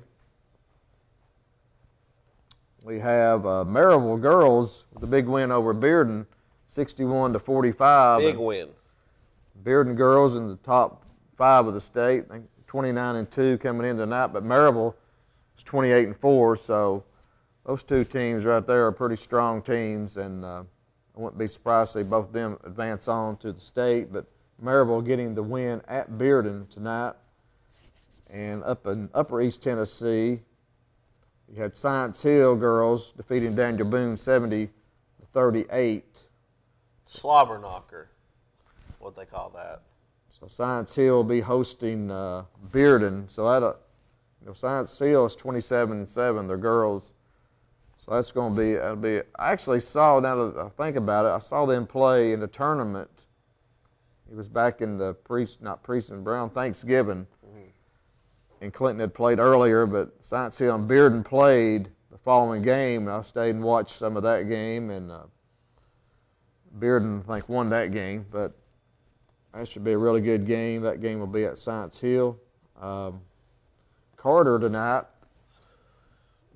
we have Maryville girls with a big win over Bearden, 61-45. Big win. Bearden girls in the top 5 of the state, I think 29-2 coming in tonight, but Maryville is 28-4, so those two teams right there are pretty strong teams, and I wouldn't be surprised to see both of them advance on to the state, but Maryville getting the win at Bearden tonight. And up in Upper East Tennessee, you had Science Hill girls defeating Daniel Boone 70-38. Slobber knocker, what they call that. So Science Hill will be hosting Bearden. So Science Hill is 27-7. They're girls. So that's going to be. I actually saw, now that I think about it, I saw them play in the tournament. It was back in the Brown Thanksgiving. And Clinton had played earlier, but Science Hill and Bearden played the following game. And I stayed and watched some of that game, and Bearden, I think, won that game. But that should be a really good game. That game will be at Science Hill. Carter tonight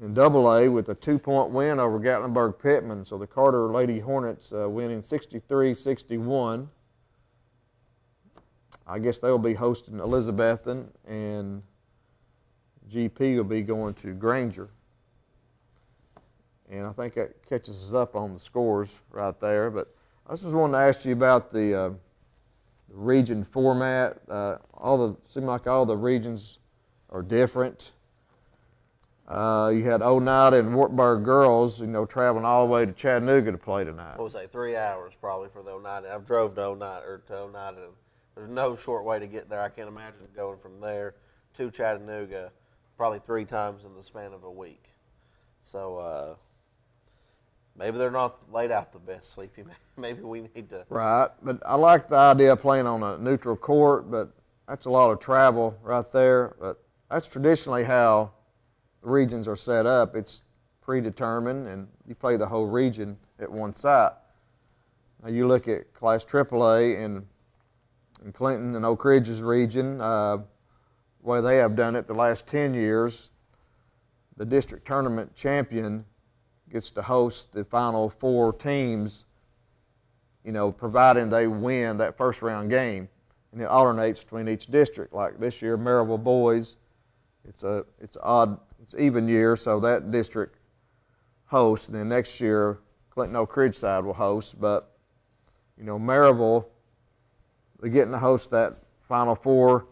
in AA with a 2-point win over Gatlinburg-Pittman. So the Carter Lady Hornets winning 63-61. I guess they'll be hosting Elizabethton, and GP will be going to Granger. And I think that catches us up on the scores right there. But I just wanted to ask you about the region format. Seem like all the regions are different. You had Oneida and Wartburg girls, traveling all the way to Chattanooga to play tonight. What was that, 3 hours probably for the Oneida. I've drove to Oneida. There's no short way to get there. I can't imagine going from there to Chattanooga probably 3 times in the span of a week. So maybe they're not laid out the best, Sleepy. Maybe we need to. Right, but I like the idea of playing on a neutral court, but that's a lot of travel right there. But that's traditionally how the regions are set up. It's predetermined, and you play the whole region at one site. Now you look at Class AAA in Clinton and Oak Ridge's region, the way they have done it the last 10 years, the district tournament champion gets to host the final 4 teams, providing they win that first round game. And it alternates between each district. Like this year, Maryville boys, it's even year, so that district hosts. And then next year, Clinton Oak Ridge side will host. But, Maryville, they're getting to host that Final Four,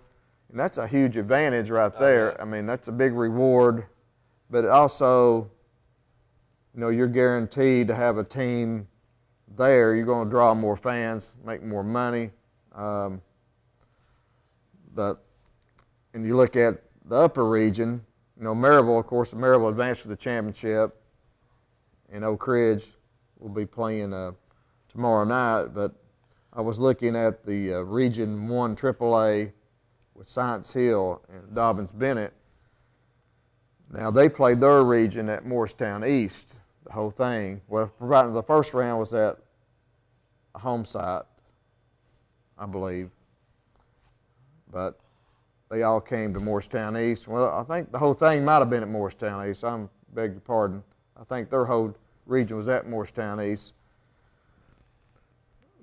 and that's a huge advantage right there. I mean, that's a big reward, but it also, you're guaranteed to have a team there, you're going to draw more fans, make more money. But and you look at the upper region, Maryville, of course, Maryville advanced to the championship, and Oak Ridge will be playing tomorrow night. But I was looking at the Region 1 AAA with Science Hill and Dobbins Bennett. Now, they played their region at Morristown East, the whole thing. Well, providing the first round was at a home site, I believe. But they all came to Morristown East. Well, I think the whole thing might have been at Morristown East. I beg your pardon. I think their whole region was at Morristown East.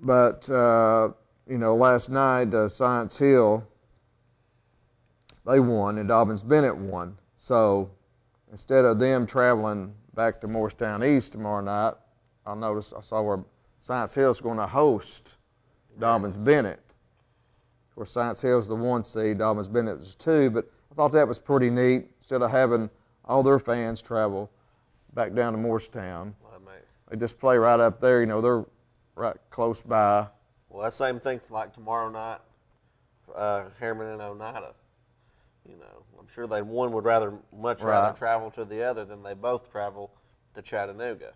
But, last night, Science Hill, they won, and Dobbins Bennett won. So instead of them traveling back to Morristown East tomorrow night, I saw where Science Hill is going to host Dobbins Bennett. Of course, Science Hill is the 1 seed, Dobbins Bennett is 2, but I thought that was pretty neat. Instead of having all their fans travel back down to Morristown, they just play right up there. They're right close by. Well, that same thing like tomorrow night, Harriman and Oneida. I'm sure one would much rather travel to the other than they both travel to Chattanooga.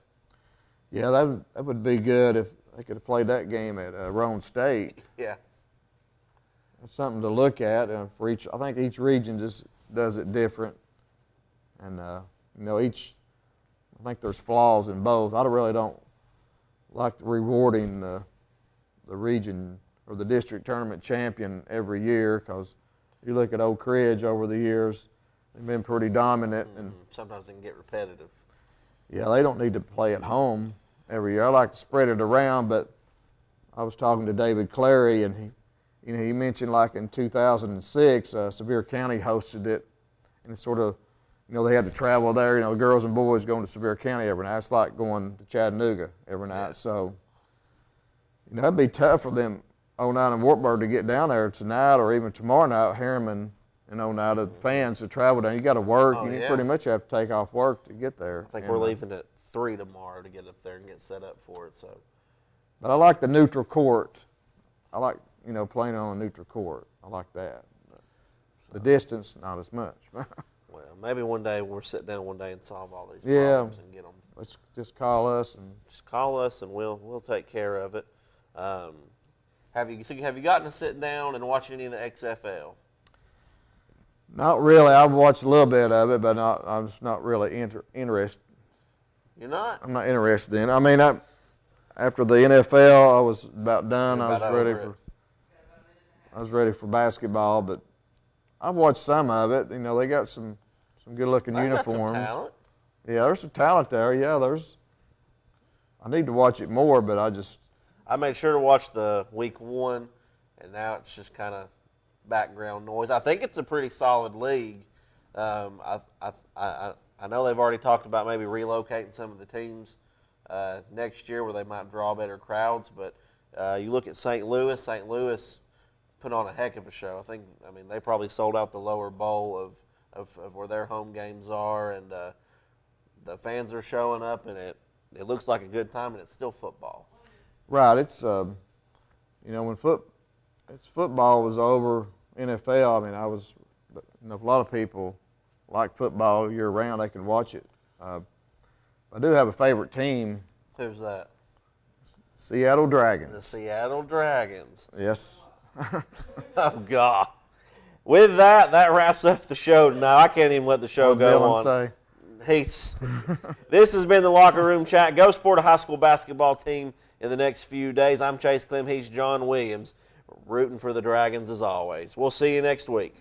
Yeah, that would be good if they could have played that game at Roane State. Yeah. It's something to look at for each. I think each region just does it different, and I think there's flaws in both. I really don't like rewarding the region or the district tournament champion every year, because you look at Oak Ridge over the years, they've been pretty dominant, and sometimes they can get repetitive. Yeah, they don't need to play at home every year. I like to spread it around, but I was talking to David Clary, and he mentioned like in 2006, Sevier County hosted it, and it's sort of, they had to travel there. Girls and boys going to Sevier County every night. It's like going to Chattanooga every night. Yeah. So, it'd be tough for them, Oneida and Wartburg, to get down there tonight or even tomorrow night. Harriman and Oneida fans to travel down. You got to work. You pretty much have to take off work to get there. I think we're leaving at 3 tomorrow to get up there and get set up for it. So, but I like the neutral court. I like playing on a neutral court. I like that. The distance, not as much. Well, maybe one day we'll sit down one day and solve all these problems and get them. Let's just call us and we'll take care of it. Have you gotten to sit down and watch any of the XFL? Not really. I've watched a little bit of it, but I'm just not really interested. You're not? I'm not interested in it. I mean, after the NFL, I was about done. I was ready for basketball, but I've watched some of it. They got some good-looking uniforms. Got some talent. Yeah, there's some talent there. Yeah, I need to watch it more, but I made sure to watch the week 1, and now it's just kind of background noise. I think it's a pretty solid league. I know they've already talked about maybe relocating some of the teams next year where they might draw better crowds, but you look at St. Louis put on a heck of a show. I mean, they probably sold out the lower bowl of where their home games are, and the fans are showing up, and it looks like a good time, and it's still football. Right. It's when football was over, NFL. I mean, a lot of people like football year round. They can watch it. I do have a favorite team. Who's that? Seattle Dragons. The Seattle Dragons. Yes. Oh, God. With that wraps up the show. Now I can't even let the show go on. Say? This has been the Locker Room Chat. Go support a high school basketball team in the next few days. I'm Chase Clem. He's John Williams. Rooting for the Dragons as always. We'll see you next week.